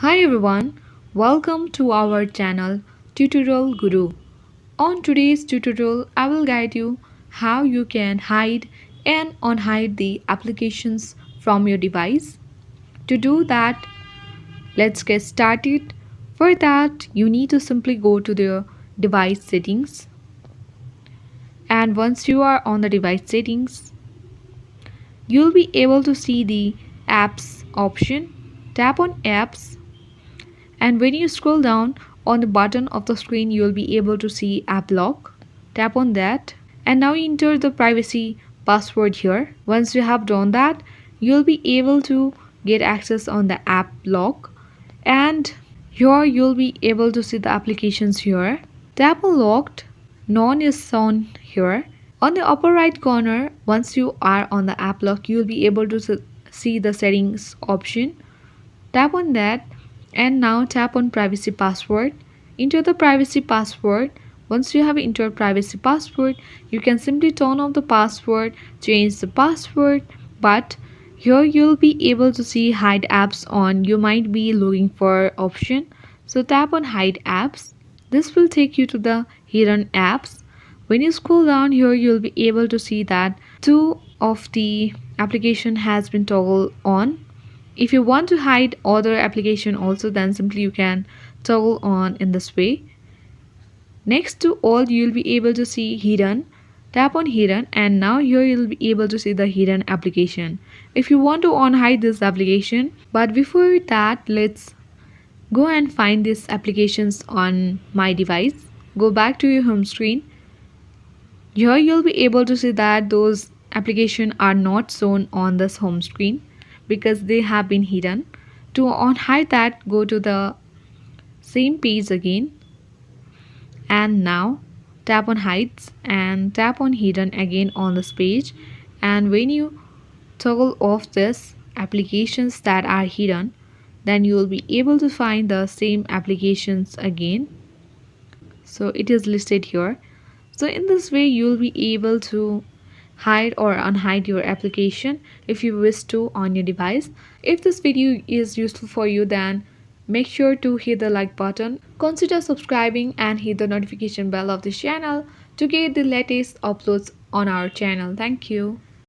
Hi everyone, welcome to our channel Tutorial Guru. On today's tutorial, I will guide you how you can hide and unhide the applications from your device. To do that, let's get started. For that, you need to simply go to the device settings, and once you are on the device settings, you'll be able to see the apps option. Tap on apps, and when you scroll down on the bottom of the screen, you'll be able to see app lock. Tap on that, and now enter the privacy password here. Once you have done that, you'll be able to get access on the app lock, and here you'll be able to see the applications here. Tap on locked, none is shown here. On the upper right corner, once you are on the app lock, you'll be able to see the settings option. Tap on that, and now tap on privacy password. Enter the privacy password. Once you have entered privacy password, you can simply turn off the password, change the password, but here you'll be able to see hide apps on. You might be looking for option, so tap on hide apps. This will take you to the hidden apps. When you scroll down here, you'll be able to see that two of the application has been toggled on. If you want to hide other application also, then simply you can toggle on in this way. Next to all, you'll be able to see hidden. Tap on hidden, and now here you'll be able to see the hidden application. If you want to unhide this application, but before that, let's go and find these applications on my device. Go back to your home screen. Here you'll be able to see that those applications are not shown on this home screen because they have been hidden. To unhide that, go to the same page again, and now tap on hides and tap on hidden again on this page. And when you toggle off this applications that are hidden, then you will be able to find the same applications again. So it is listed here. So in this way, you'll be able to hide or unhide your application if you wish to on your device. If this video is useful for you, then make sure to hit the like button. Consider subscribing and hit the notification bell of this channel to get the latest uploads on our channel. Thank you.